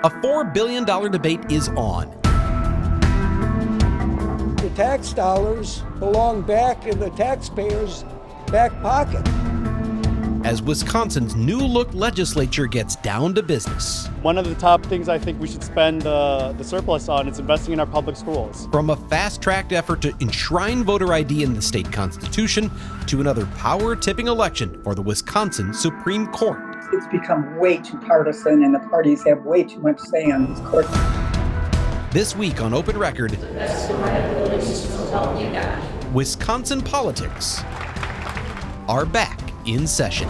A $4 billion debate is on. The tax dollars belong back in the taxpayers' back pocket. As Wisconsin's new-look legislature gets down to business. One of the top things I think we should spend the surplus on is investing in our public schools. From a fast-tracked effort to enshrine voter ID in the state constitution to another power-tipping election for the Wisconsin Supreme Court. It's become way too partisan, and the parties have way too much say on these courts. This week on Open Record, Wisconsin politics are back in session.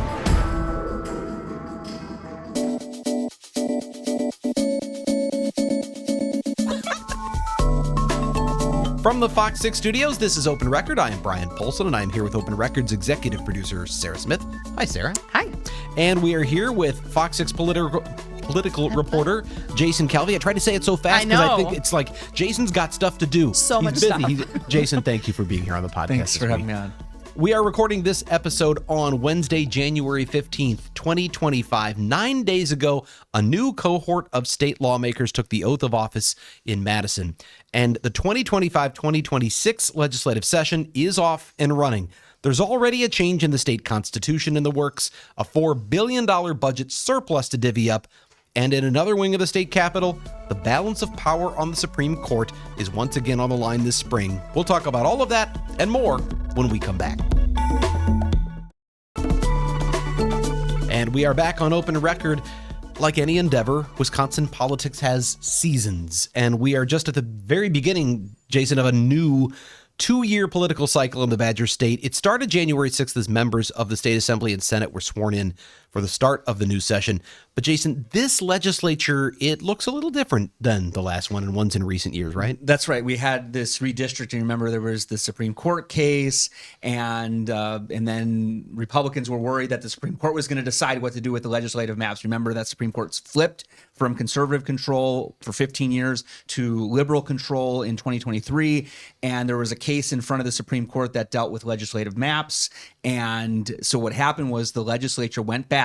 From the FOX6 studios, this is Open Record. I am Bryan Polcyn, and I am here with Open Record's executive producer, Sarah Smith. Hi, Sarah. Hi. And we are here with FOX6 political reporter Jason Calvi. I tried to say it so fast because I think it's like Jason's got stuff to do. So He's much busy. stuff. Jason, thank you for being here on the podcast. Thanks for having me on. We are recording this episode on Wednesday, January 15th, 2025. 9 days ago, a new cohort of state lawmakers took the oath of office in Madison, and the 2025-2026 legislative session is off and running. There's already a change in the state constitution in the works, a $4 billion budget surplus to divvy up, and in another wing of the state capitol, the balance of power on the Supreme Court is once again on the line this spring. We'll talk about all of that and more when we come back. And we are back on Open Record. Like any endeavor, Wisconsin politics has seasons, and we are just at the very beginning, Jason, of a new 2-year political cycle in the Badger State. It started January 6th as members of the State Assembly and Senate were sworn in for the start of the new session. But Jason, this legislature, it looks a little different than the last one and ones in recent years, right? That's right. We had this redistricting. Remember, there was the Supreme Court case, and then Republicans were worried that the Supreme Court was going to decide what to do with the legislative maps. Remember that Supreme Court's flipped from conservative control for 15 years to liberal control in 2023, and there was a case in front of the Supreme Court that dealt with legislative maps. And so what happened was the legislature went back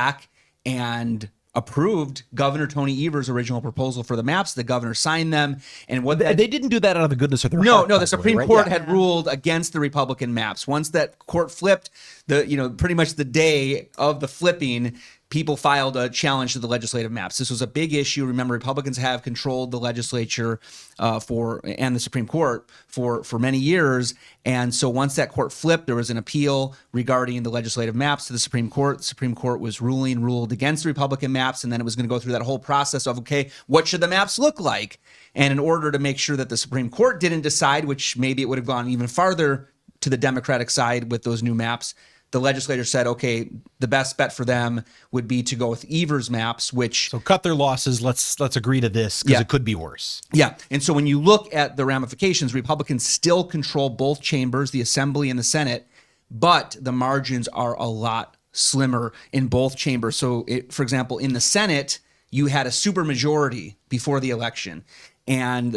and approved Governor Tony Evers' original proposal for the maps. The governor signed them, and what they didn't do that out of the goodness of their no, heart. the Supreme Court had ruled against the Republican maps. Once that court flipped, pretty much the day of the flipping, people filed a challenge to the legislative maps. This was a big issue. Remember, Republicans have controlled the legislature and the Supreme Court for many years. And so once that court flipped, there was an appeal regarding the legislative maps to the Supreme Court. The Supreme Court ruled against the Republican maps, and then it was going to go through that whole process of, okay, what should the maps look like? And in order to make sure that the Supreme Court didn't decide, which maybe it would have gone even farther to the Democratic side with those new maps, the legislature said, okay, the best bet for them would be to go with Evers' maps, which... So cut their losses. Let's agree to this because it could be worse. Yeah. And so when you look at the ramifications, Republicans still control both chambers, the Assembly and the Senate, but the margins are a lot slimmer in both chambers. So, for example, in the Senate, you had a supermajority before the election, and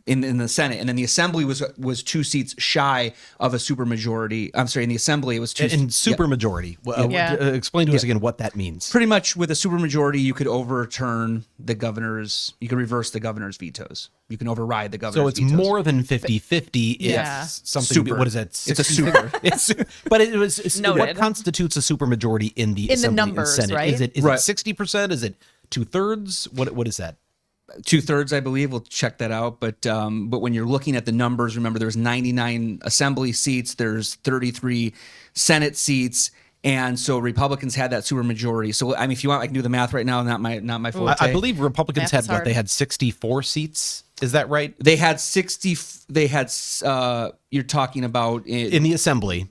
in the Senate, and then the Assembly was 2 seats shy of a supermajority. I'm sorry, in the Assembly it was two. And supermajority. Explain to us again what that means. Pretty much, with a supermajority, you could overturn the governor's. You could reverse the governor's vetoes. You can override the governor's vetoes. So it's vetoes. More than 50-50. Yeah. It's something. Super. What is that? It's a super. But it was. What constitutes a supermajority in the Assembly the numbers, and Senate? right? Is it 60%? Is it 2/3? What is that? 2/3, I believe. We'll check that out. But when you're looking at the numbers, remember there's 99 Assembly seats, there's 33 Senate seats, and so Republicans had that supermajority. So I mean, if you want, I can do the math right now. Not my forte. I believe Republicans Math had They had 64 seats. Is that right? They had 60. They had. You're talking about in the Assembly.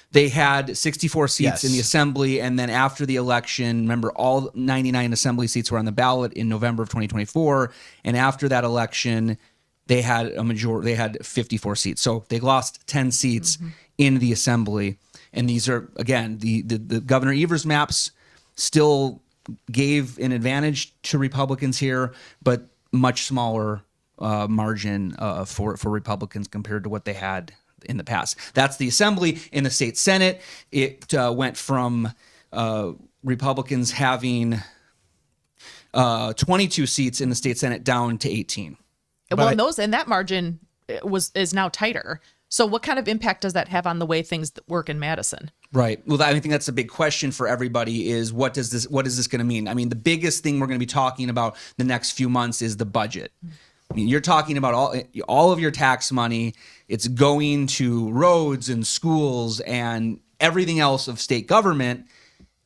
They had 64 seats in the Assembly, and then after the election, remember, all 99 Assembly seats were on the ballot in November of 2024, and after that election, they had a majority. They had 54 seats, so they lost 10 seats in the Assembly. And these are, again, the Governor Evers maps still gave an advantage to Republicans here, but much smaller margin for Republicans compared to what they had in the past. That's the Assembly. In the state Senate, it went from Republicans having 22 seats in the state Senate down to 18. Well, and that margin is now tighter. So what kind of impact does that have on the way things work in Madison? Right. Well, I think that's a big question for everybody is what is this going to mean? I mean, the biggest thing we're going to be talking about the next few months is the budget. I mean, you're talking about all of your tax money. It's going to roads and schools and everything else of state government.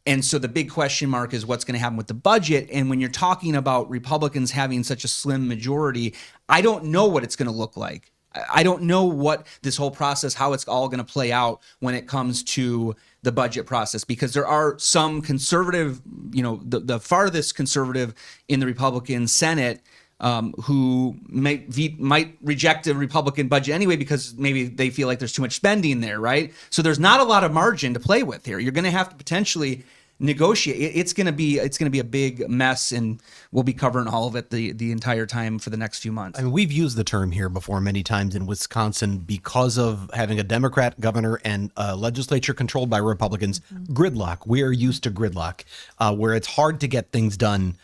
And so the big question mark is what's going to happen with the budget. And when you're talking about Republicans having such a slim majority, I don't know what it's going to look like. I don't know what this whole process, how it's all going to play out when it comes to the budget process, because there are some conservative, the farthest conservative in the Republican Senate who might reject a Republican budget anyway because maybe they feel like there's too much spending there, right? So there's not a lot of margin to play with here. You're going to have to potentially negotiate. It's going to be a big mess, and we'll be covering all of it the entire time for the next few months. I mean, we've used the term here before many times in Wisconsin because of having a Democrat governor and a legislature controlled by Republicans. Gridlock. We are used to gridlock, where it's hard to get things done.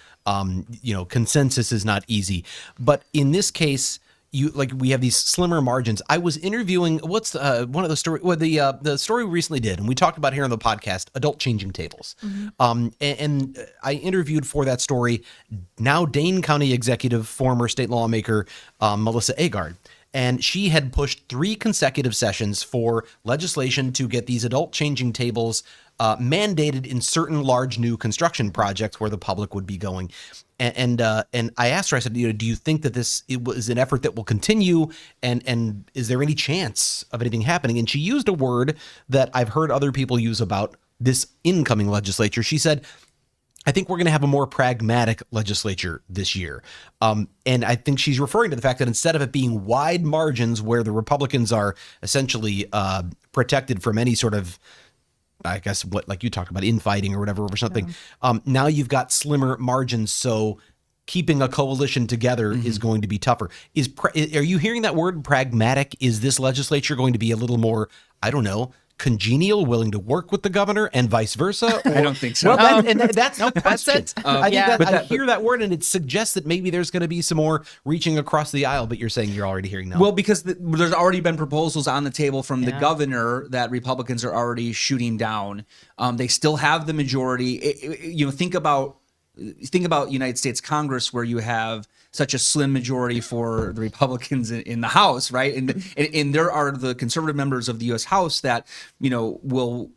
Consensus is not easy. But in this case, we have these slimmer margins. I was interviewing one of the story, the story we recently did, and we talked about here on the podcast, adult changing tables. And I interviewed for that story now Dane County executive, former state lawmaker Melissa Agard. And she had pushed 3 consecutive sessions for legislation to get these adult changing tables mandated in certain large new construction projects where the public would be going. And I asked her, I said, do you think that it was an effort that will continue? And is there any chance of anything happening? And she used a word that I've heard other people use about this incoming legislature. She said, I think we're going to have a more pragmatic legislature this year. And I think she's referring to the fact that instead of it being wide margins where the Republicans are essentially protected from any sort of, I guess, like you talked about, infighting or whatever or something, now you've got slimmer margins. So keeping a coalition together is going to be tougher. Are you hearing that word, pragmatic? Is this legislature going to be a little more, I don't know, congenial, willing to work with the governor, and vice versa? I don't think so. Well, that's the question. I hear that word, and it suggests that maybe there's going to be some more reaching across the aisle, but you're saying you're already hearing no. Well, because there's already been proposals on the table from the governor that Republicans are already shooting down. They still have the majority. Think about United States Congress, where you have such a slim majority for the Republicans in the House, right? And there are the conservative members of the U.S. House that, will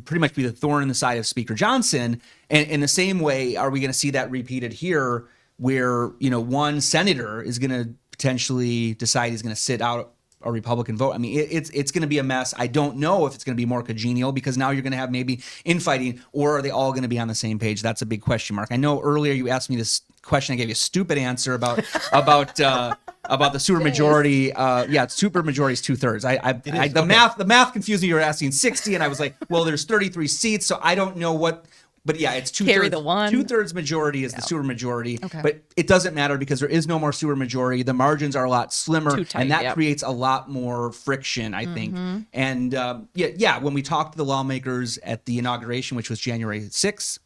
pretty much be the thorn in the side of Speaker Johnson. And in the same way, are we going to see that repeated here where, one senator is going to potentially decide he's going to sit out a Republican vote? I mean, it's going to be a mess. I don't know if it's going to be more congenial because now you're going to have maybe infighting, or are they all going to be on the same page? That's a big question mark. I know earlier you asked me this question. I gave you a stupid answer about the supermajority. Supermajority is 2/3. The math confused me. You were asking 60, and I was like, well, there's 33 seats, so I don't know what. But yeah, it's 2/3. Carry the one. 2/3 majority is the supermajority. Okay. But it doesn't matter because there is no more supermajority. The margins are a lot slimmer, Too tight, and that creates a lot more friction, I think. And when we talked to the lawmakers at the inauguration, which was January 6th,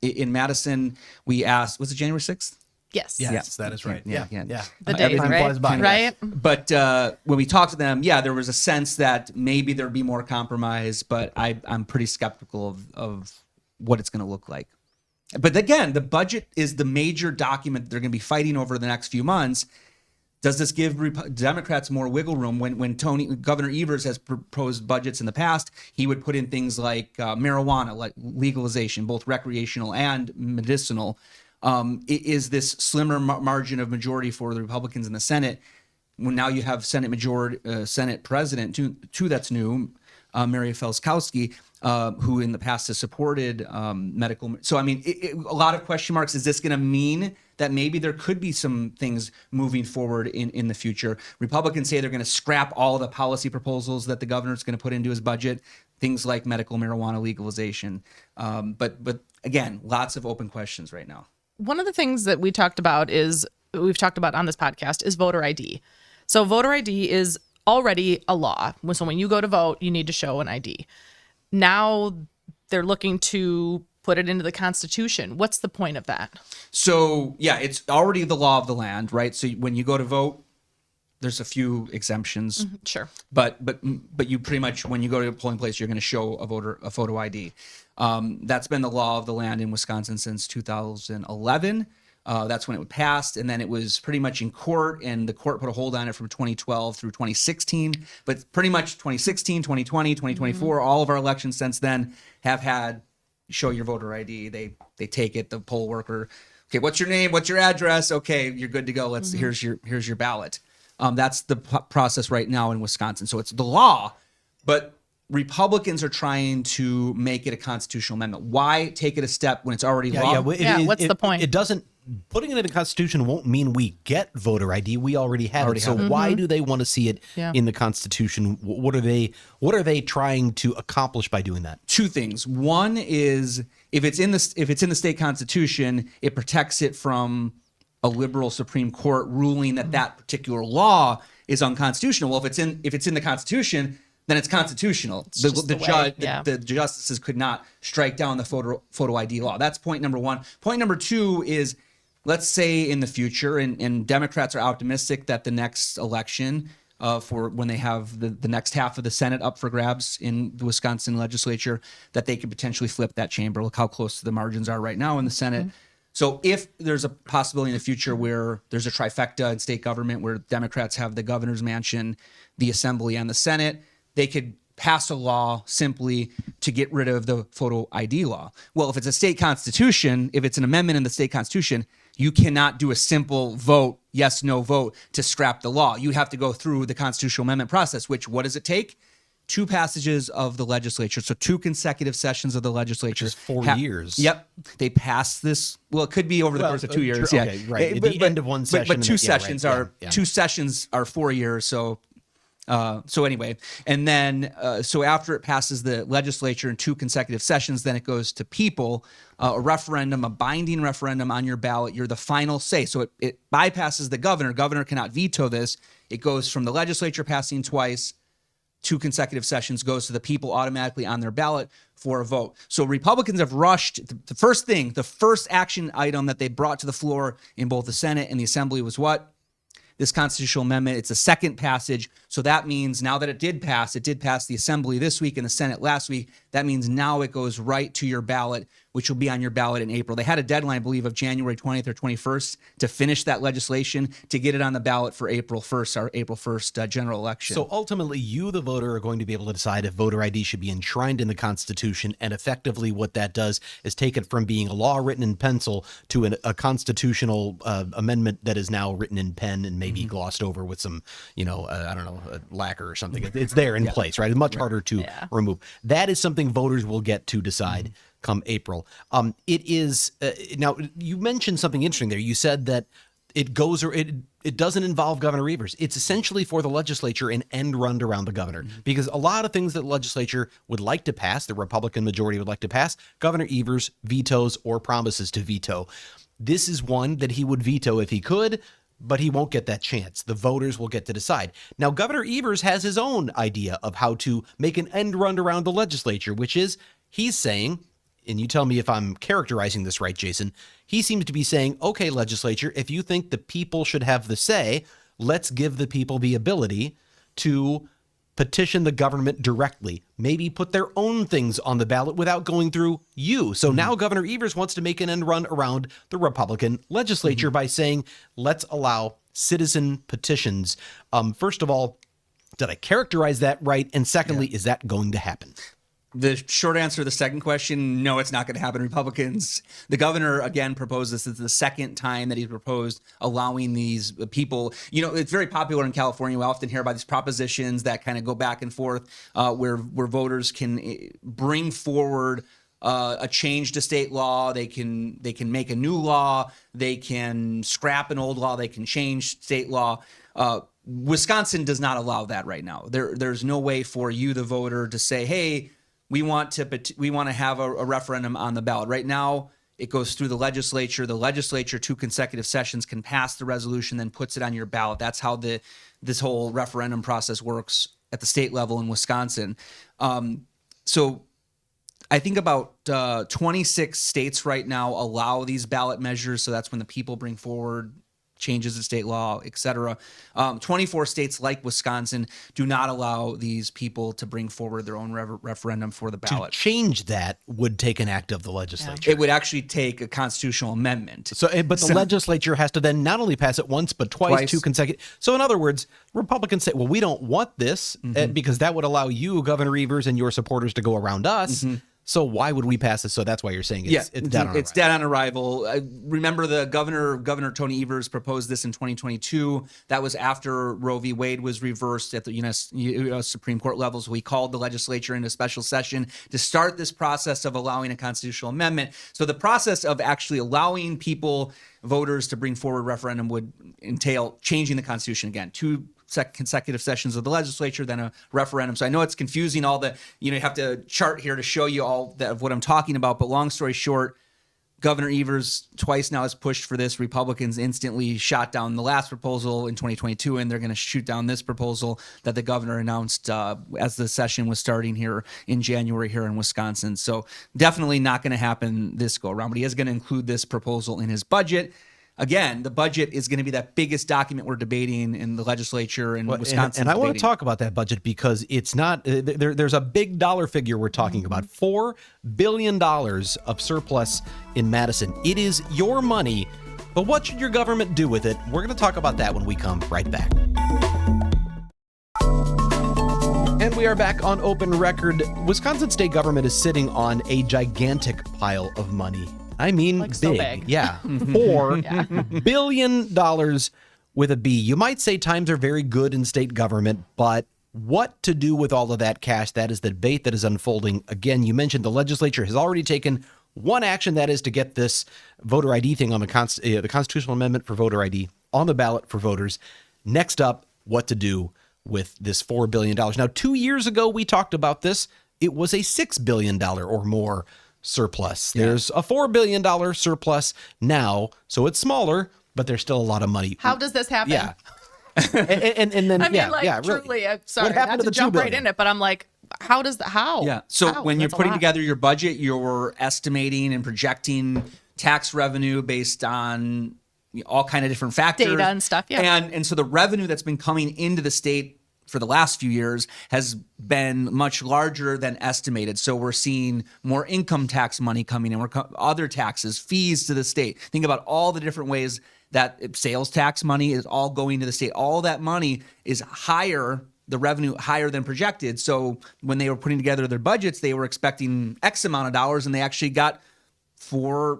in Madison, we asked, was it January 6th? Yes. Yes, that is right. Yeah. The day, right? But when we talked to them, there was a sense that maybe there'd be more compromise, but I'm pretty skeptical of what it's going to look like. But again, the budget is the major document they're going to be fighting over the next few months. Does this give Democrats more wiggle room? When Governor Evers has proposed budgets in the past, he would put in things like marijuana, like legalization, both recreational and medicinal. Is this slimmer margin of majority for the Republicans in the Senate? When now you have Senate President, two that's new, Mary Felskowski, who in the past has supported medical. So, I mean, a lot of question marks. Is this going to mean that maybe there could be some things moving forward in the future? Republicans say they're going to scrap all the policy proposals that the governor's going to put into his budget, things like medical marijuana legalization. But again, lots of open questions right now. One of the things that we've talked about on this podcast is voter ID. So voter ID is already a law. So when you go to vote, you need to show an ID. Now they're looking to put it into the Constitution. What's the point of that? So yeah, it's already the law of the land, right? So when you go to vote, there's a few exemptions, Sure. but you pretty much, when you go to a polling place, you're going to show a photo ID. That's been the law of the land in Wisconsin since 2011. That's when it was passed, and then it was pretty much in court, and the court put a hold on it from 2012 through 2016. But pretty much 2016, 2020, 2024, all of our elections since then have had show your voter ID. They take it, the poll worker. Okay, what's your name? What's your address? Okay, you're good to go. Here's your ballot. That's the process right now in Wisconsin. So it's the law, but Republicans are trying to make it a constitutional amendment. Why take it a step when it's already law? What's the point? It doesn't. Putting it in the Constitution won't mean we get voter ID. We already have it. So why do they want to see it in the Constitution? What are they trying to accomplish by doing that? Two things. One is if it's in the state constitution, it protects it from a liberal Supreme Court ruling that particular law is unconstitutional. Well, if it's in the Constitution, then it's constitutional. The justices could not strike down the photo ID law. That's point number one. Point number two is, let's say in the future, and Democrats are optimistic that the next election, for when they have the next half of the Senate up for grabs in the Wisconsin legislature, that they could potentially flip that chamber. Look how close the margins are right now in the Senate. So if there's a possibility in the future where there's a trifecta in state government where Democrats have the governor's mansion, the assembly, and the Senate, they could pass a law simply to get rid of the photo ID law. Well, if it's a state constitution, if it's an amendment in the state constitution, you cannot do a simple vote, yes, no vote, to scrap the law. You have to go through the constitutional amendment process, which, what does it take? 2 passages of the legislature. So 2 consecutive sessions of the legislature. Which is 4 years. Yep. They passed this. Well, it could be over the course of 2 years. True, okay, right. At the end of one session. But 2 sessions are 2 sessions are 4 years. So anyway, and then so after it passes the legislature in 2 consecutive sessions, then it goes to people, a referendum, a binding referendum on your ballot. You're the final say. So it bypasses the governor. Governor cannot veto this. It goes from the legislature passing twice, 2 consecutive sessions, goes to the people automatically on their ballot for a vote. So Republicans have rushed. The first action item that they brought to the floor in both the Senate and the Assembly was what? This constitutional amendment. It's a second passage. So that means now that it did pass the Assembly this week and the Senate last week. That means now it goes right to your ballot, which will be on your ballot in April. They had a deadline, I believe, of January 20th or 21st to finish that legislation to get it on the ballot for April 1st, our April 1st general election. So ultimately, you, the voter, are going to be able to decide if voter ID should be enshrined in the Constitution. And effectively what that does is take it from being a law written in pencil to a constitutional amendment that is now written in pen and maybe glossed over with some, lacquer or something. It's there in place, right? It's much harder to remove. That is something voters will get to decide come April. It is now you mentioned something interesting there. You said that it doesn't involve Governor Evers. It's essentially for the legislature an end run around the governor, because a lot of things that the legislature would like to pass, the Republican majority would like to pass, Governor Evers vetoes or promises to veto. This is one that he would veto if he could, but he won't get that chance. The voters will get to decide. Now, Governor Evers has his own idea of how to make an end run around the legislature, which is he's saying, and you tell me if I'm characterizing this right, Jason, he seems to be saying, okay, legislature, if you think the people should have the say, let's give the people the ability to petition the government directly, maybe put their own things on the ballot without going through you. So now Governor Evers wants to make an end run around the Republican legislature by saying, let's allow citizen petitions. First of all, did I characterize that right? And secondly, is that going to happen? The short answer to the second question, no, it's not going to happen. Republicans, the governor, again, proposed this. It's the second time that he's proposed allowing these people. It's very popular in California. We often hear about these propositions that kind of go back and forth where voters can bring forward a change to state law. They can make a new law. They can scrap an old law. They can change state law. Wisconsin does not allow that right now. There's no way for you, the voter, to say, hey, we want to have a referendum on the ballot. Right now, it goes through the legislature. The legislature, 2 consecutive sessions, can pass the resolution, then puts it on your ballot. That's how this whole referendum process works at the state level in Wisconsin. So I think about 26 states right now allow these ballot measures. So that's when the people bring forward changes in state law, et cetera. 24 states like Wisconsin do not allow these people to bring forward their own referendum for the ballot. To change that would take an act of the legislature. It would actually take a constitutional amendment. But the legislature has to then not only pass it once, but twice. 2 consecutive. So in other words, Republicans say, well, we don't want this because that would allow you, Governor Evers, and your supporters to go around us. So why would we pass this? So that's why you're saying it's dead on arrival. Remember the Governor Tony Evers proposed this in 2022. That was after Roe v. Wade was reversed at the US Supreme Court level. So we called the legislature into special session to start this process of allowing a constitutional amendment. So the process of actually allowing voters to bring forward referendum would entail changing the Constitution again. 2 consecutive sessions of the legislature, then a referendum. So I know it's confusing you have to chart here to show you all of what I'm talking about. But long story short, Governor Evers twice now has pushed for this. Republicans instantly shot down the last proposal in 2022, and they're going to shoot down this proposal that the governor announced as the session was starting here in January here in Wisconsin. So definitely not going to happen this go around, but he is going to include this proposal in his budget. Again, the budget is going to be that biggest document we're debating in the legislature in Wisconsin. And I want to talk about that budget because it's not there's a big dollar figure we're talking about. $4 billion of surplus in Madison. It is your money, but what should your government do with it? We're going to talk about that when we come right back. And we are back on Open Record. Wisconsin state government is sitting on a gigantic pile of money. I mean, like big. So big. Yeah. $4 billion with a B. You might say times are very good in state government, but what to do with all of that cash? That is the debate that is unfolding. Again, you mentioned the legislature has already taken one action, that is to get this voter ID thing on the constitutional amendment for voter ID on the ballot for voters. Next up, what to do with this $4 billion. Now, 2 years ago, we talked about this. It was a $6 billion or more surplus. There's a $4 billion surplus now, so it's smaller, but there's still a lot of money. How does this happen? Yeah. and then, I mean, really. truly, I'm sorry What happened not to to the jump $2 right billion? in it, but I'm like, how does that, how? Yeah. So How? when you're That's a putting lot. together your budget, you're estimating and projecting tax revenue based on all kind of different factors. Data and stuff, yeah. And so the revenue that's been coming into the state for the last few years has been much larger than estimated. So we're seeing more income tax money coming in, other taxes, fees to the state. Think about all the different ways that sales tax money is all going to the state. All that money is higher, the revenue higher than projected. So when they were putting together their budgets, they were expecting X amount of dollars, and they actually got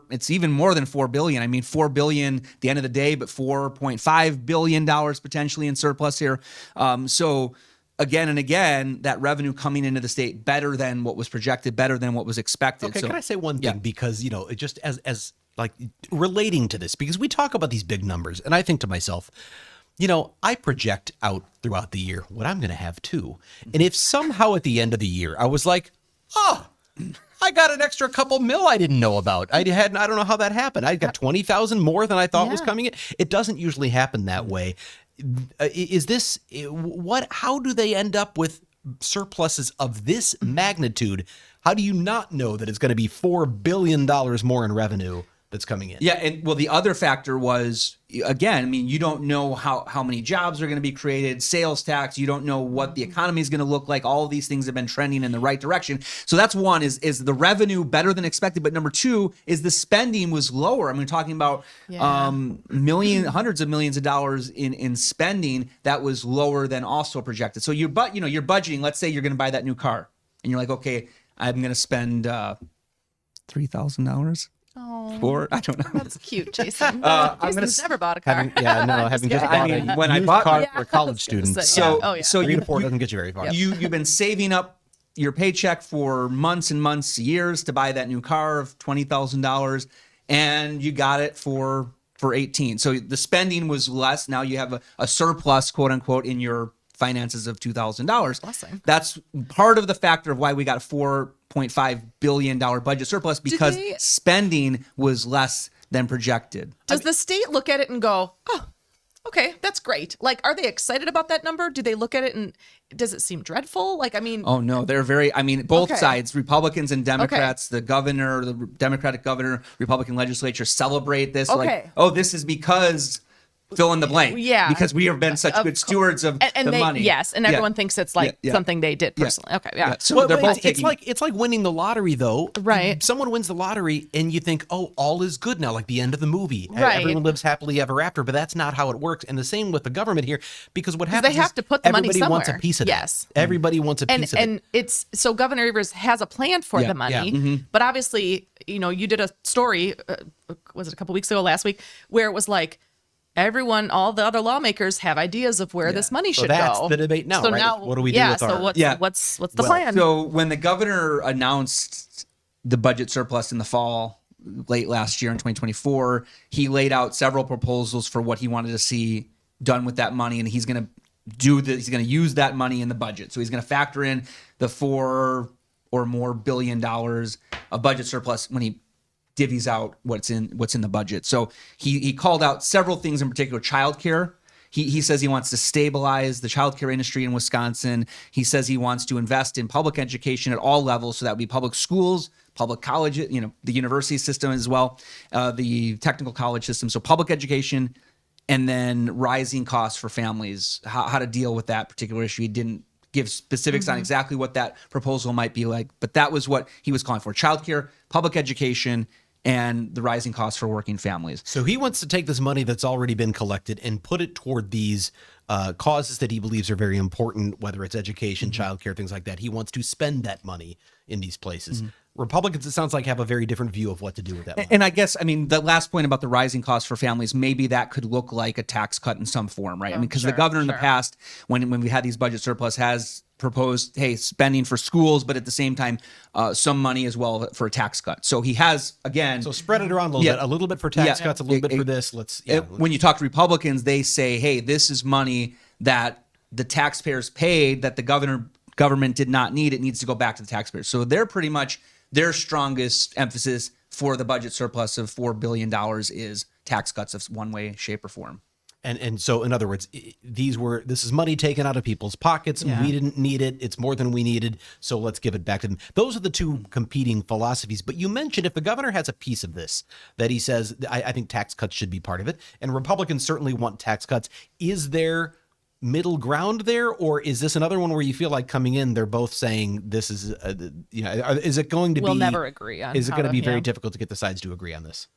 it's even more than $4 billion. I mean, $4 billion at the end of the day, but $4.5 billion potentially in surplus here. So again and again, that revenue coming into the state better than what was projected, better than what was expected. Okay, so, can I say one thing? Because, it just as like relating to this, because we talk about these big numbers, and I think to myself, I project out throughout the year what I'm going to have too. And if somehow at the end of the year, I was like, I got an extra couple mil I didn't know about. I don't know how that happened. I got 20,000 more than I thought was coming in. It doesn't usually happen that way. How do they end up with surpluses of this magnitude? How do you not know that it's going to be $4 billion more in revenue that's coming in? Yeah, and the other factor was, again, I mean, you don't know how many jobs are going to be created, sales tax, you don't know what the economy is going to look like. All of these things have been trending in the right direction. So that's one, is the revenue better than expected, but number two is the spending was lower. I mean, talking about hundreds of millions of dollars in spending that was lower than also projected. So you're budgeting, let's say you're going to buy that new car, and you're like, okay, I'm going to spend $3,000. Oh, I don't know. That's cute, Jason. I'm Jason's never bought a car. Having just bought when I used bought car Yeah, for a college I was gonna student. say, yeah. So 3 to 4 doesn't get you very far. You've been saving up your paycheck for months and months, years to buy that new car of $20,000, and you got it for 18. So the spending was less. Now you have a surplus, quote unquote, in your finances of $2,000. Blessing. That's part of the factor of why we got a $4.5 billion budget surplus, because spending was less than projected. Does the state look at it and go, oh, Okay, that's great. Like, are they excited about that number? Do they look at it and does it seem dreadful? Like, I mean, Oh no, they're very. I mean, both Okay. sides, Republicans and Democrats. The governor, the Democratic governor, Republican legislature celebrate this. Okay. Like, oh, this is because fill in the blank. Yeah. because we have been such good stewards of and the they, money. Yes, and Yeah. everyone thinks it's like Yeah. something they did personally. Okay, yeah. So Well, they're but both it's taking. it's like winning the lottery, though. Right. Someone wins the lottery, and you think, "Oh, all is good now," like the end of the movie. Right. Everyone lives happily ever after. But that's not how it works. And the same with the government here, because what happens they have is to put the money everybody wants a somewhere. piece of Yes. it. Everybody wants a piece of it. And it's so Governor Evers has a plan for Yeah, the money, yeah. Mm-hmm. but obviously, you did a story, was it a couple weeks ago, last week, where it was like everyone, all the other lawmakers have ideas of where this money So should that's go. the debate now, So right? now, What do we do yeah, with so our- what's the plan? So when the governor announced the budget surplus in the fall, late last year in 2024, he laid out several proposals for what he wanted to see done with that money, and he's going to he's going to use that money in the budget. So he's going to factor in the $4 or more billion of budget surplus when he divvies out what's in the budget. So he called out several things, in particular childcare. He says he wants to stabilize the childcare industry in Wisconsin. He says he wants to invest in public education at all levels. So that would be public schools, public colleges, the university system as well, the technical college system. So public education, and then rising costs for families, how to deal with that particular issue. He didn't give specifics on exactly what that proposal might be like, but that was what he was calling for: childcare, public education, and the rising costs for working families. So he wants to take this money that's already been collected and put it toward these causes that he believes are very important, whether it's education, childcare, things like that. He wants to spend that money in these places. Republicans, it sounds like, have a very different view of what to do with that money. And I guess, the last point about the rising costs for families, maybe that could look like a tax cut in some form, right? Because the governor in the past, when we had these budget surplus, has proposed, hey, spending for schools, but at the same time, some money as well for a tax cut. So he has, again... So spread it around a little bit for tax cuts, a little bit for this. When you talk to Republicans, they say, hey, this is money that the taxpayers paid that the government did not need. It needs to go back to the taxpayers. So they're pretty much... their strongest emphasis for the budget surplus of $4 billion is tax cuts of one way, shape, or form. And so, in other words, this is money taken out of people's pockets. Yeah. We didn't need it. It's more than we needed. So let's give it back to them. Those are the two competing philosophies. But you mentioned if the governor has a piece of this that he says, I think tax cuts should be part of it, and Republicans certainly want tax cuts. Is there middle ground there, or is this another one where you feel like coming in, they're both saying this is, is it going to We'll be? never agree on. Is it how going to be very yeah. difficult to get the sides to agree on this?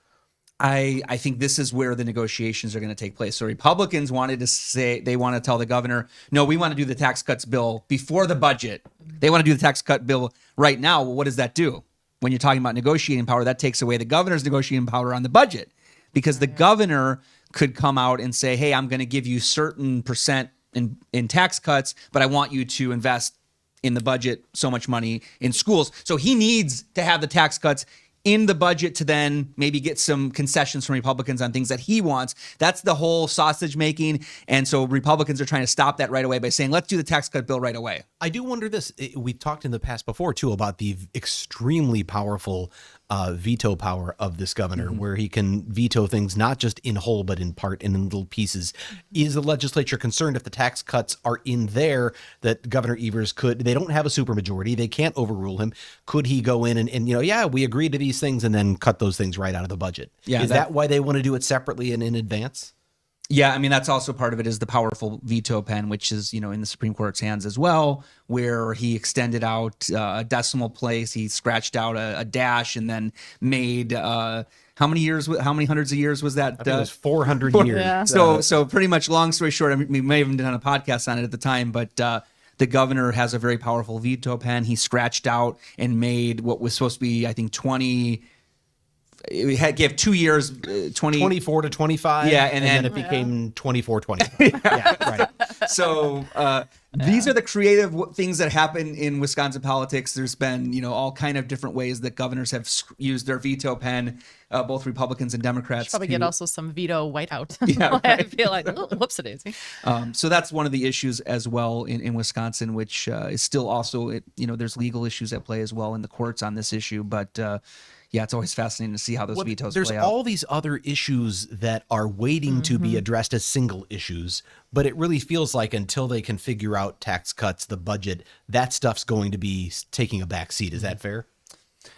I think this is where the negotiations are going to take place. So Republicans wanted to say, they want to tell the governor, no, we want to do the tax cuts bill before the budget. They want to do the tax cut bill right now. Well, what does that do? When you're talking about negotiating power, that takes away the governor's negotiating power on the budget, because the governor could come out and say, hey, I'm going to give you certain percent in tax cuts, but I want you to invest in the budget so much money in schools. So he needs to have the tax cuts in the budget to then maybe get some concessions from Republicans on things that he wants. That's the whole sausage making. And so Republicans are trying to stop that right away by saying, let's do the tax cut bill right away. I do wonder this. We've talked in the past before, too, about the extremely powerful veto power of this governor, where he can veto things not just in whole, but in part and in little pieces. Is the legislature concerned if the tax cuts are in there that Governor Evers they don't have a supermajority, they can't overrule him. Could he go in and we agree to these things and then cut those things right out of the budget? Yeah, Is that why they want to do it separately and in advance? Yeah, that's also part of it, is the powerful veto pen, which is, in the Supreme Court's hands as well, where he extended out a decimal place. He scratched out a dash and then made how many hundreds of years was that? I think it was 400 years. Yeah. So pretty much, long story short, we may have even done a podcast on it at the time, but the governor has a very powerful veto pen. He scratched out and made what was supposed to be, I think, 20. We gave 2 years, 24 to 25. Yeah, and then it became 24, 25. Yeah, right. So these are the creative things that happen in Wisconsin politics. There's been, all kind of different ways that governors have used their veto pen, both Republicans and Democrats. Probably get also some veto whiteout. Yeah, right. I feel like, whoops-a-daisy. So that's one of the issues as well in Wisconsin, which is still also, there's legal issues at play as well in the courts on this issue. But yeah, it's always fascinating to see how those Well, vetoes there's play out. all these other issues that are waiting to be addressed as single issues, but it really feels like until they can figure out tax cuts, the budget, that stuff's going to be taking a back seat. Is that fair?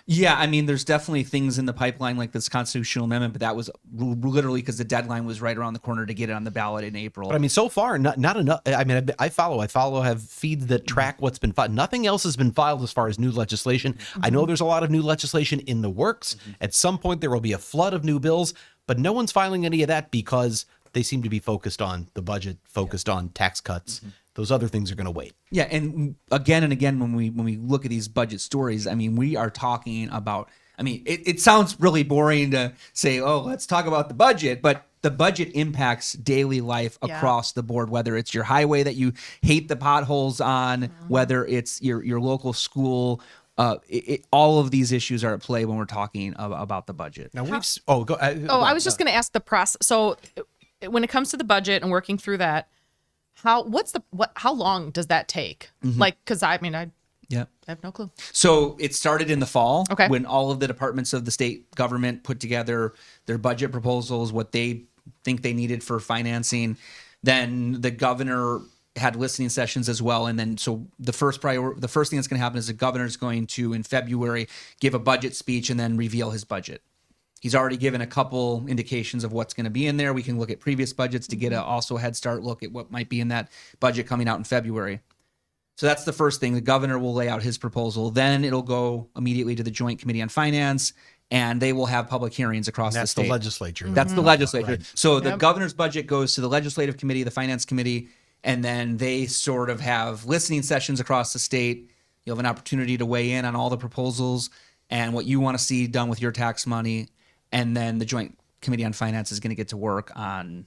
Yeah, I mean, there's definitely things in the pipeline like this constitutional amendment, but that was literally because the deadline was right around the corner to get it on the ballot in April. But I mean, so far, not enough. I mean, I have feeds that track what's been filed. Nothing else has been filed as far as new legislation. I know there's a lot of new legislation in the works. At some point, there will be a flood of new bills, but no one's filing any of that because they seem to be focused on the budget, focused on tax cuts. Those other things are going to wait. Yeah, and again, when we look at these budget stories, I mean, we are talking about. I mean, it sounds really boring to say, "Oh, let's talk about the budget," but the budget impacts daily life across the board. Whether it's your highway that you hate the potholes on, whether it's your local school. All of these issues are at play when we're talking about the budget. Now I was just going to ask the process. So when it comes to the budget and working through that, how long does that take? Like, because I have no clue. So it started in the fall Okay. when all of the departments of the state government put together their budget proposals, what they think they needed for financing. Then the governor had listening sessions as well. And then so the first thing that's going to happen is the governor is going to, in February, give a budget speech and then reveal his budget. He's already given a couple indications of what's going to be in there. We can look at previous budgets to get also a head start look at what might be in that budget coming out in February. So that's the first thing. The governor will lay out his proposal. Then it'll go immediately to the Joint Committee on Finance, and they will have public hearings across the state. That's the legislature. That's the legislature. Right. So the governor's budget goes to the legislative committee, the finance committee, and then they sort of have listening sessions across the state. You'll have an opportunity to weigh in on all the proposals and what you want to see done with your tax money. And then the Joint Committee on Finance is going to get to work on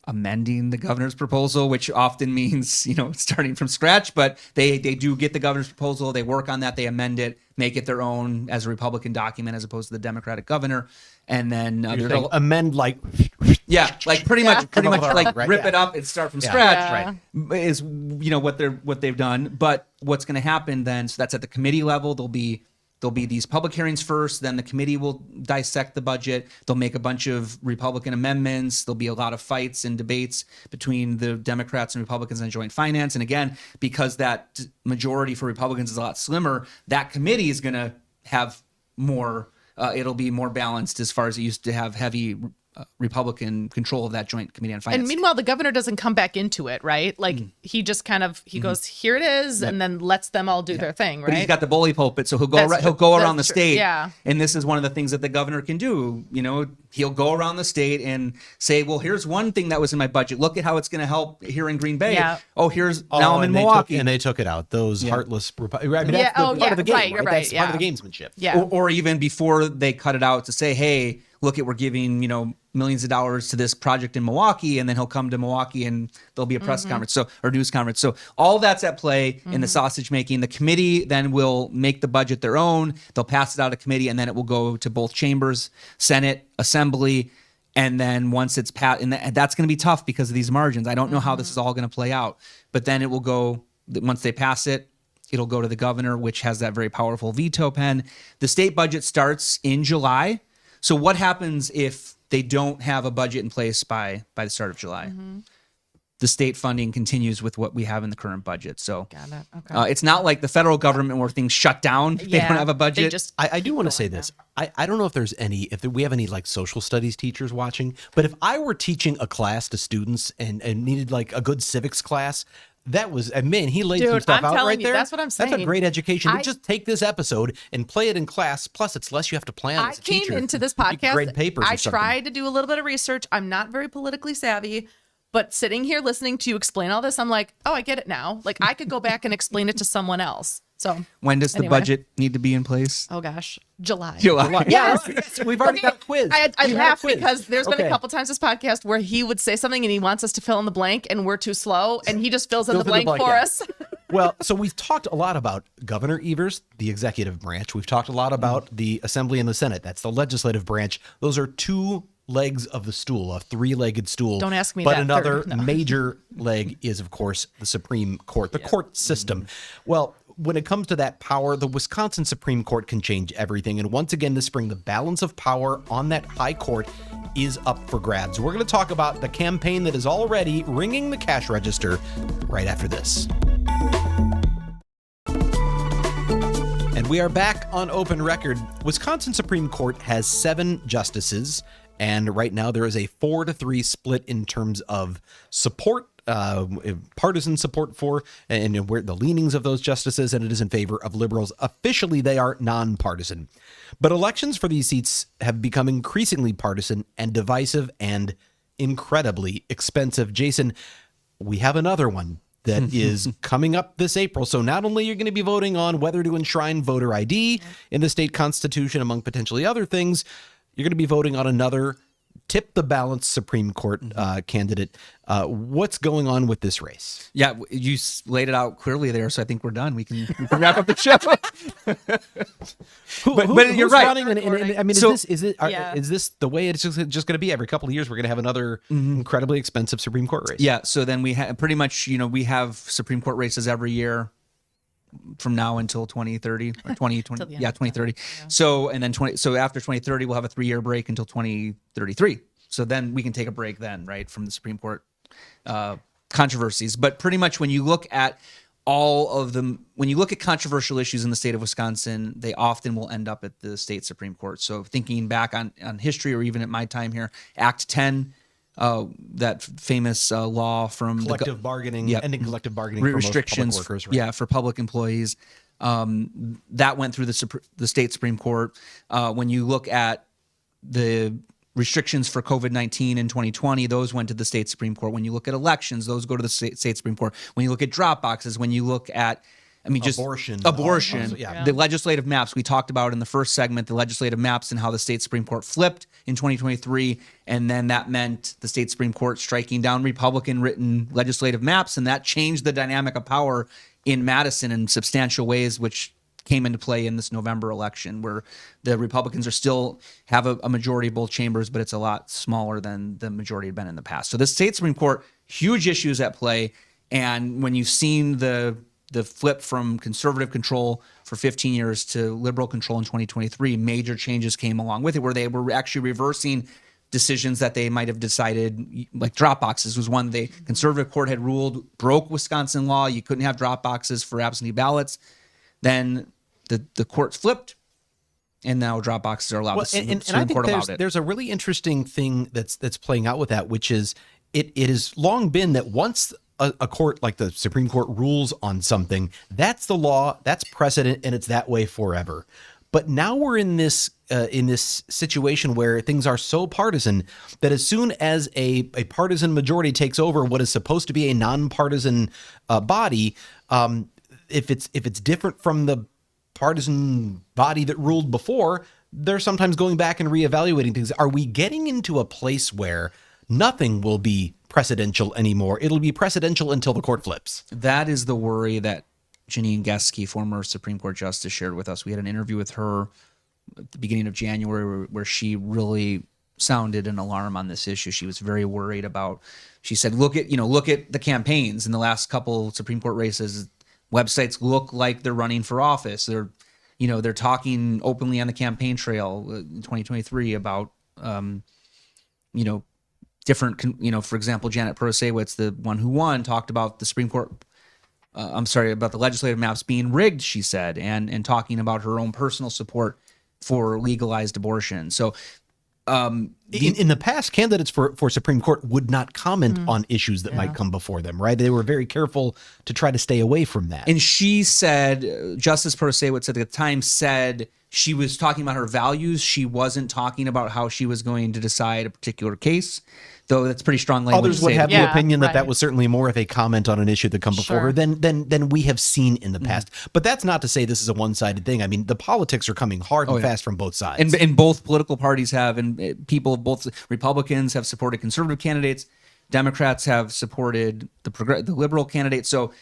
amending the governor's proposal, which often means, starting from scratch. But they do get the governor's proposal. They work on that. They amend it, make it their own as a Republican document as opposed to the Democratic governor. And then They'll amend like pretty much like Right. rip it up and start from scratch. Right. Is what they've done. But what's going to happen then? So that's at the committee level. There'll be these public hearings first, then the committee will dissect the budget. They'll make a bunch of Republican amendments. There'll be a lot of fights and debates between the Democrats and Republicans on joint finance. And again, because that majority for Republicans is a lot slimmer, that committee is going to have more, it'll be more balanced as far as it used to have heavy Republican control of that Joint Committee on Finance. And meanwhile, the governor doesn't come back into it, right? Like he just kind of goes, here it is, and then lets them all do their thing, right? But he's got the bully pulpit, so he'll go That's he'll true. go That's around the true. state. Yeah. And this is one of the things that the governor can do. He'll go around the state and say, well, here's one thing that was in my budget. Look at how it's going to help here in Green Bay. Yeah. Oh, now I'm in Milwaukee. They took it out. Those heartless. That's part of the Right, game. you're That's right, part of yeah. the gamesmanship. Yeah. Or even before they cut it out to say, hey, look at we're giving, millions of dollars to this project in Milwaukee, and then he'll come to Milwaukee and there'll be a press conference or news conference. So all that's at play in the sausage making. The committee then will make the budget their own. They'll pass it out of committee, and then it will go to both chambers, Senate, Assembly. And then once it's passed, and that's going to be tough because of these margins. I don't know how this is all going to play out, but then it will go, once they pass it, it'll go to the governor, which has that very powerful veto pen. The state budget starts in July. So what happens if they don't have a budget in place by the start of July? The state funding continues with what we have in the current budget. So Got it. Okay. it's not like the federal government where things shut down. They don't have a budget. I do want to say this. I don't know if there's if we have any like social studies teachers watching, but if I were teaching a class to students and needed like a good civics class, that was, he laid some Dude, stuff I'm out telling right you, there. that's what I'm That's a saying. great education. To just take this episode and play it in class. Plus, it's less you have to plan I as a came teacher. into this You podcast. grade papers I or something. tried to do a little bit of research. I'm not very politically savvy, but sitting here listening to you explain all this, I'm like, oh, I get it now. Like I could go back and explain it to someone else. So When does the anyway. budget need to be in place? Oh gosh, July. July. Yes. Yes, we've already got a quiz. I We have a laugh quiz. because there's been Okay. a couple times this podcast where he would say something and he wants us to fill in the blank and we're too slow and he just fills in the blank for yeah. us. Well, so we've talked a lot about Governor Evers, the executive branch. We've talked a lot about the Assembly and the Senate. That's the legislative branch. Those are two legs of the stool, a three-legged stool. Don't ask me But that another third. No. major leg is, of course, the Supreme Court, the court system. Well, when it comes to that power, the Wisconsin Supreme Court can change everything. And once again this spring, the balance of power on that high court is up for grabs. We're going to talk about the campaign that is already ringing the cash register right after this. And we are back on Open Record. Wisconsin Supreme Court has 7 justices, and right now there is a 4-3 split in terms of support, partisan support for, and where the leanings of those justices, and it is in favor of liberals. Officially, they are nonpartisan. But elections for these seats have become increasingly partisan and divisive and incredibly expensive. Jason, we have another one that is coming up this April. So not only you're going to be voting on whether to enshrine voter ID in the state constitution, among potentially other things, you're going to be voting on another tip the balance Supreme Court candidate. What's going on with this race? Yeah, you laid it out clearly there, so I think we're done. We can wrap up the show. But you're right. I mean, So- is this the way it's just going to be? Every couple of years, we're going to have another incredibly expensive Supreme Court race. Yeah, so then we have pretty much, we have Supreme Court races every year from now until 2030 or 2020. the end Yeah, of 2030. So, and then so after 2030, we'll have a 3-year break until 2033. So then we can take a break then, right, from the Supreme Court controversies. But pretty much when you look at all of them, when you look at controversial issues in the state of Wisconsin, they often will end up at the state Supreme Court. So thinking back on history, or even at my time here, Act 10, that famous law from Collective bargaining, Yep. ending collective bargaining for most restrictions, public workers. Right? yeah, for public employees. That went through the state Supreme Court. When you look at the restrictions for COVID-19 in 2020, those went to the state Supreme Court. When you look at elections, those go to the state Supreme Court. When you look at drop boxes, when you look at, just Abortion. Yeah. the legislative maps we talked about in the first segment, the legislative maps and how the state Supreme Court flipped in 2023. And then that meant the state Supreme Court striking down Republican written legislative maps. And that changed the dynamic of power in Madison in substantial ways, which came into play in this November election, where the Republicans are still have a majority of both chambers, but it's a lot smaller than the majority had been in the past. So the state Supreme Court, huge issues at play. And when you've seen the flip from conservative control for 15 years to liberal control in 2023, major changes came along with it, where they were actually reversing decisions that they might have decided, like drop boxes was one. The conservative court had ruled, broke Wisconsin law. You couldn't have drop boxes for absentee ballots. Then the court flipped, and now drop boxes are allowed. Well, The and I Supreme think Court allowed it. there's a really interesting thing that's playing out with that, which is it has long been that once a court like the Supreme Court rules on something, that's the law, that's precedent, and it's that way forever. But now we're in this situation where things are so partisan that as soon as a partisan majority takes over what is supposed to be a nonpartisan body, if it's different from the partisan body that ruled before, they're sometimes going back and reevaluating things. Are we getting into a place where nothing will be precedential anymore? It'll be precedential until the court flips. That is the worry that Janine Geske, former Supreme Court Justice, shared with us. We had an interview with her at the beginning of January where she really sounded an alarm on this issue. She was very worried about, she said, look at the campaigns in the last couple Supreme Court races. Websites look like they're running for office. They're talking openly on the campaign trail in 2023 about, different, for example, Janet Protasiewicz, the one who won, talked about the Supreme Court, about the legislative maps being rigged, she said, and talking about her own personal support for legalized abortion. So in the past, candidates for Supreme Court would not comment on issues that might come before them, right? They were very careful to try to stay away from that. And she said, Justice Protasiewicz at the time said she was talking about her values. She wasn't talking about how she was going to decide a particular case, though that's pretty strong language. Others to would say have that. the opinion that right. that was certainly more of a comment on an issue that come before her than we have seen in the past. But that's not to say this is a one-sided thing. I mean, the politics are coming hard and fast from both sides. And both political parties have, and people, both Republicans have supported conservative candidates, Democrats have supported the liberal candidates. So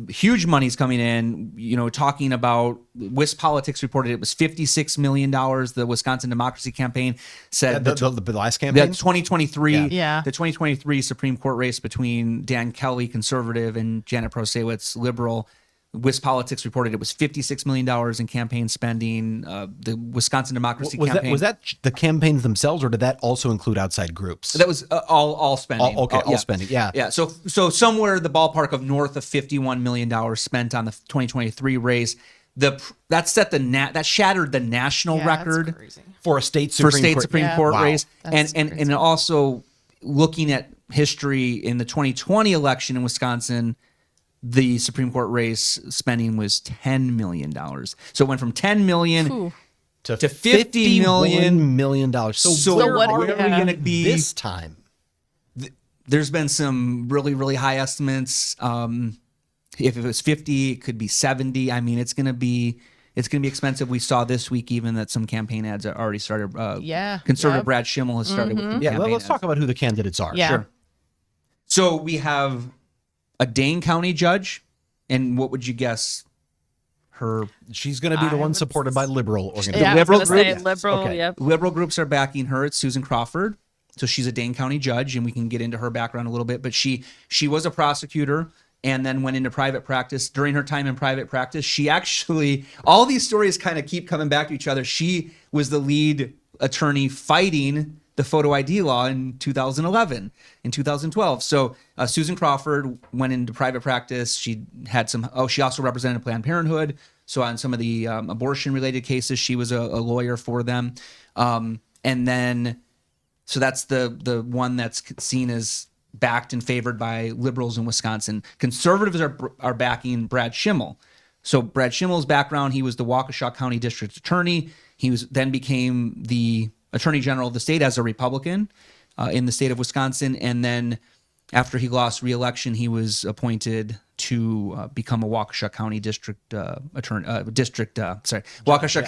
huge money's coming in. Talking about WisPolitics reported it was $56 million. The Wisconsin Democracy Campaign said the last campaign? the 2023, Yeah. the 2023 Supreme Court race between Dan Kelly, conservative, and Janet Protasiewicz, liberal, WisPolitics reported it was $56 million in campaign spending. The Wisconsin Democracy Campaign. Was that the campaigns themselves, or did that also include outside groups? That was all spending. All spending. Yeah. Yeah. So somewhere the ballpark of north of $51 million spent on the 2023 race. That shattered the national Yeah, that's record crazy. For a state Supreme Court. Supreme Court Wow. race, That's and crazy. also looking at history in the 2020 election in Wisconsin, the Supreme Court race spending was $10 million. So it went from $10 million Ooh. to $50 $51 million. So what- where are we yeah. going to be this time? There's been some really, really high estimates. If it was 50, it could be 70. I mean, it's going to be expensive. We saw this week even that some campaign ads are already started. Conservative Yep. Brad Schimmel has started with some Yeah, campaign let's ads. talk about who the candidates are. Yeah. Sure. So we have a Dane County judge, and what would you guess her She's going to be the I one would supported by liberal organizations. Yeah, I was liberal gonna say group? liberal. Okay. Yep. liberal groups are backing her? It's Susan Crawford. So she's a Dane County judge, and we can get into her background a little bit. But she was a prosecutor and then went into private practice. During her time in private practice, she actually, all these stories kind of keep coming back to each other. She was the lead attorney fighting the photo ID law in 2011, in 2012. So Susan Crawford went into private practice. She had she also represented Planned Parenthood. So on some of the abortion related cases, she was a lawyer for them. And then, so that's the one that's seen as backed and favored by liberals in Wisconsin. Conservatives are backing Brad Schimmel. So Brad Schimmel's background, he was the Waukesha County District Attorney. He then became the Attorney General of the state as a Republican in the state of Wisconsin. And then after he lost re-election, he was appointed to become a Waukesha County District Waukesha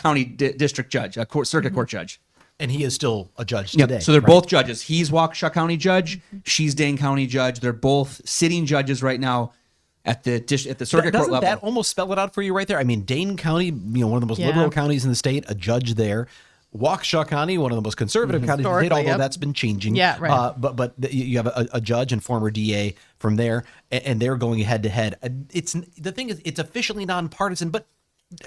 County District Judge, a circuit court judge. And he is still a judge Yep. today. So they're right? both judges. He's Waukesha County judge. She's Dane County judge. They're both sitting judges right now at the circuit court Doesn't level. that almost spell it out for you right there? I mean, Dane County, one of the most Yeah. liberal counties in the state, a judge there. Waukesha County, one of the most conservative counties in the state, Historically, although yep. that's been changing. Yeah, right. But you have a judge and former DA from there, and they're going head to head. The thing is, it's officially nonpartisan, but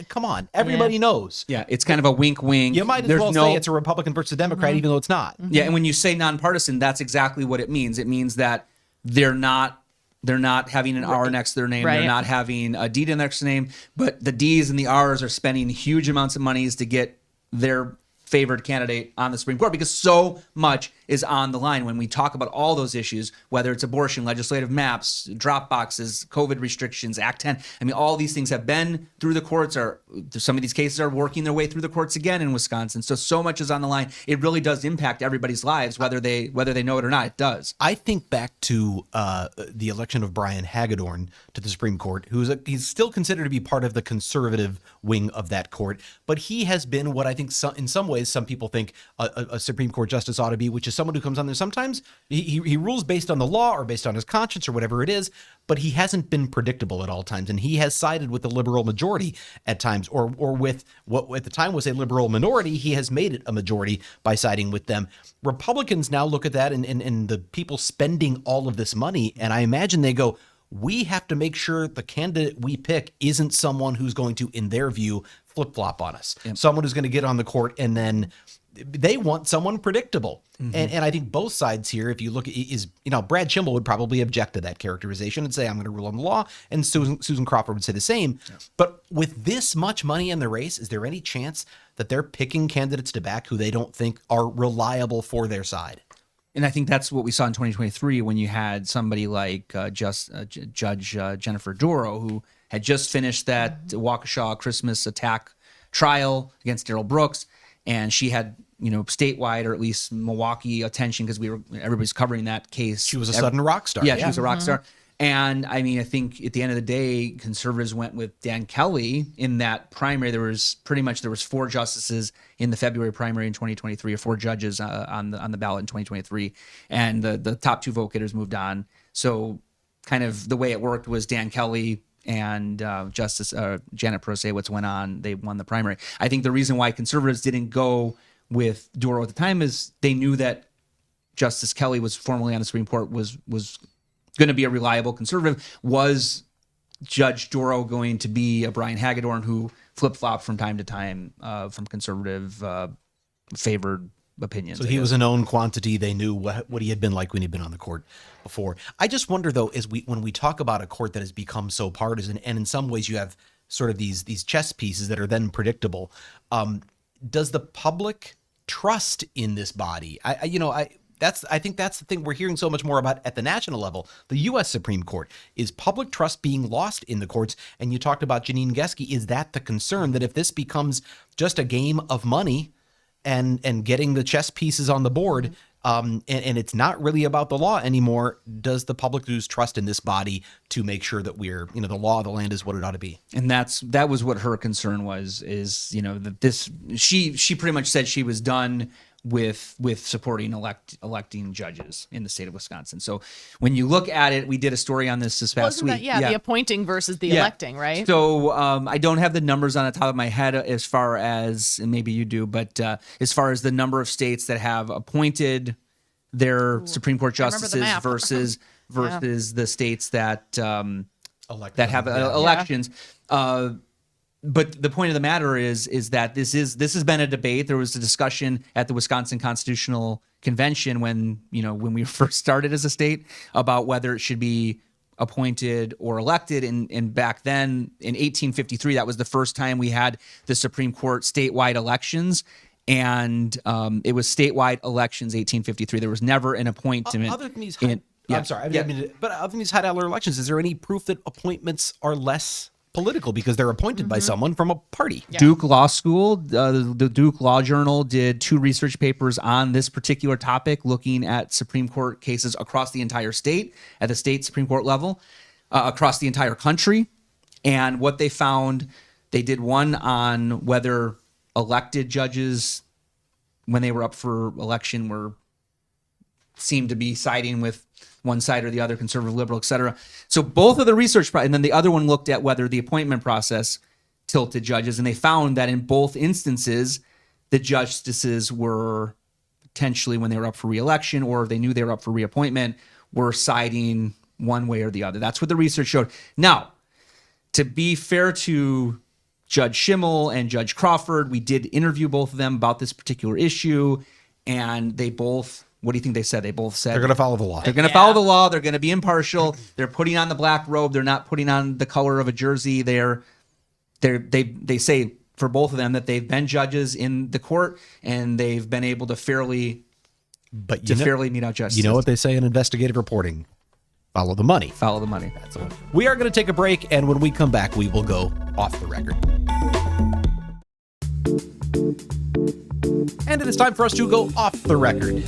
come on, everybody knows. Yeah, it's kind of a wink. You might as well say it's a Republican versus a Democrat, even though it's not. Yeah, and when you say nonpartisan, that's exactly what it means. It means that they're not having an R next to their name. Right. They're not having a D next to their name, but the D's and the R's are spending huge amounts of monies to get their favored candidate on the Supreme Court, because so much is on the line when we talk about all those issues, whether it's abortion, legislative maps, drop boxes, COVID restrictions, Act 10. I mean, all these things have been through the courts, or some of these cases are working their way through the courts again in Wisconsin. So much is on the line. It really does impact everybody's lives, whether they know it or not. It does. I think back to the election of Brian Hagedorn to the Supreme Court, he's still considered to be part of the conservative wing of that court, but he has been what I think in some ways some people think a Supreme Court justice ought to be, which is someone who comes on there. Sometimes he rules based on the law or based on his conscience or whatever it is, but he hasn't been predictable at all times, and he has sided with the liberal majority at times, or with what at the time was a liberal minority. He has made it a majority by siding with them. Republicans now look at that and the people spending all of this money, and I imagine they go, we have to make sure the candidate we pick isn't someone who's going to, in their view, flip-flop on us. Yep. Someone who's going to get on the court, and then they want someone predictable. Mm-hmm. And I think both sides here, if you look at, Brad Schimmel would probably object to that characterization and say, I'm going to rule on the law. And Susan Crawford would say the same. Yeah. But with this much money in the race, is there any chance that they're picking candidates to back who they don't think are reliable for their side? And I think that's what we saw in 2023 when you had somebody like Judge Jennifer Doro, who had just finished that Waukesha Christmas attack trial against Darrell Brooks, and she had statewide or at least Milwaukee attention because everybody's covering that case. She was a sudden rock star. Yeah, she was a rock star. And I mean, I think at the end of the day, conservatives went with Dan Kelly in that primary. There was 4 justices in the February primary in 2023, or 4 judges on the ballot in 2023, and the top 2 vote getters moved on. So kind of the way it worked was Dan Kelly and Justice Janet Prosewitz went on. They won the primary. I think the reason why conservatives didn't go with Doro at the time is they knew that Justice Kelly was formerly on the Supreme Court, was going to be a reliable conservative, was Judge Doro going to be a Brian Hagedorn who flip-flopped from time to time from conservative favored opinions. So he was a known quantity. They knew what he had been like when he'd been on the court before. I just wonder, though, when we talk about a court that has become so partisan, and in some ways you have sort of these chess pieces that are then predictable, does the public trust in this body? I think that's the thing we're hearing so much more about at the national level. The U.S. Supreme Court, is public trust being lost in the courts? And you talked about Janine Geske. Is that the concern, that if this becomes just a game of money and getting the chess pieces on the board, and it's not really about the law anymore, does the public lose trust in this body to make sure that the law of the land is what it ought to be? And that was what her concern was, is, that this, she pretty much said she was done with supporting electing judges in the state of Wisconsin. So when you look at it, we did a story on this past week. The appointing versus the electing, right? So I don't have the numbers on the top of my head as far as, and maybe you do, but as far as the number of states that have appointed their Supreme Court justices versus the states that have elections. But the point of the matter is that this has been a debate. There was a discussion at the Wisconsin Constitutional Convention when we first started as a state about whether it should be appointed or elected. And back then in 1853, that was the first time we had the Supreme Court statewide elections. And it was statewide elections, 1853. There was never an appointment. Other than these high-dollar elections, is there any proof that appointments are less political because they're appointed by someone from a party? Yeah. Duke Law School, the Duke Law Journal did 2 research papers on this particular topic, looking at Supreme Court cases across the entire state, at the state Supreme Court level, across the entire country. And what they found, they did one on whether elected judges, when they were up for election, seemed to be siding with one side or the other, conservative, liberal, etc. So both of the research, and then the other one looked at whether the appointment process tilted judges, and they found that in both instances, the justices were potentially, when they were up for re-election or they knew they were up for reappointment, were siding one way or the other. That's what the research showed. Now, to be fair to Judge Schimmel and Judge Crawford, we did interview both of them about this particular issue, and they both, what do you think they said? They both said They're going to follow the law. They're going to follow the law. They're going to be impartial. They're putting on the black robe. They're not putting on the color of a jersey. They say for both of them that they've been judges in the court and they've been able to fairly mete out justice. You know what they say in investigative reporting? Follow the money. Follow the money. That's the one. We are going to take a break, and when we come back, we will go off the record. And it is time for us to go off the record.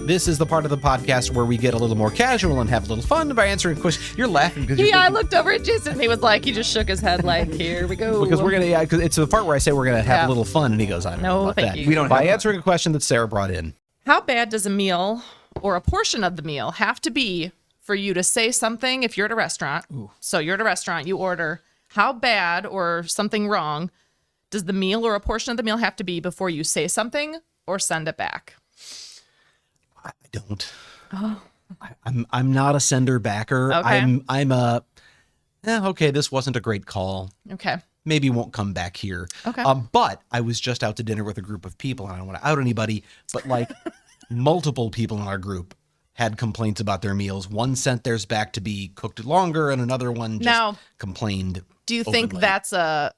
This is the part of the podcast where we get a little more casual and have a little fun by answering questions. You're laughing because I looked over at Jason and he was like, he just shook his head like, here we go. Because we're going to, because it's the part where I say we're going to have a little fun, and he goes, I don't know about that. You. We don't By answering a question that Sarah brought in. How bad does a meal or a portion of the meal have to be for you to say something if you're at a restaurant? Ooh. So you're at a restaurant, you order. How bad or something wrong does the meal or a portion of the meal have to be before you say something or send it back? I don't. Oh. I'm not a sender backer. Okay. I'm a, okay, this wasn't a great call. Okay. Maybe won't come back here. Okay. But I was just out to dinner with a group of people, and I don't want to out anybody, but like multiple people in our group had complaints about their meals. One sent theirs back to be cooked longer, and another one just complained. Do you think openly. that's a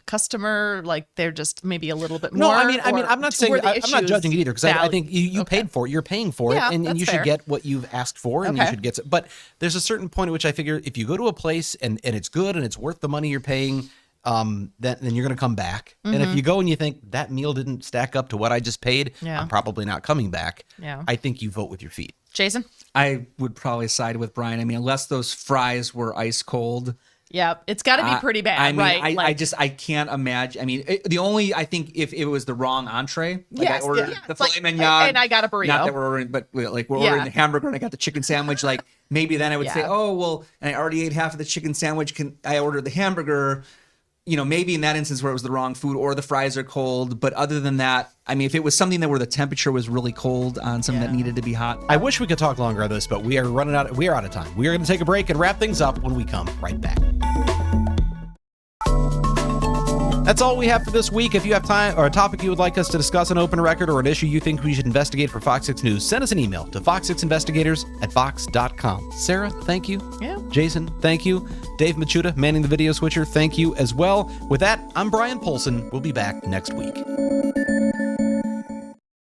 customer, like they're just maybe a little bit more? No, I mean, I'm not saying, I'm not judging it either, because I think you Okay. paid for it, you're paying for it, and you should fair. get what you've asked for, and you Okay. should get. But there's a certain point at which I figure if you go to a place and it's good and it's worth the money you're paying, then you're going to come back. And if you go and you think that meal didn't stack up to what I just paid, Yeah. I'm probably not coming back. Yeah. I think you vote with your feet. Jason? I would probably side with Brian. I mean, unless those fries were ice cold. Yeah, it's got to be pretty bad, I mean, right? I can't imagine. I mean, I think if it was the wrong entree, like Yes, I ordered yeah, the it's like- filet mignon, and I got a burrito. Not that we're ordering, but like we're ordering the hamburger and I got the chicken sandwich. Like maybe then I would say, Yeah. oh well, and I already ate half of the chicken sandwich. I ordered the hamburger? You know, maybe in that instance where it was the wrong food or the fries are cold. But other than that, I mean, if it was something that where the temperature was really cold on something that needed to be hot. I wish we could talk longer on this, but we are out of time. We are going to take a break and wrap things up when we come right back. That's all we have for this week. If you have time or a topic you would like us to discuss on Open Record or an issue you think we should investigate for Fox 6 News, send us an email to fox6investigators@fox.com. Sarah, thank you. Yeah. Jason, thank you. Dave Machuda, manning the video switcher, thank you as well. With that, I'm Bryan Polcyn. We'll be back next week.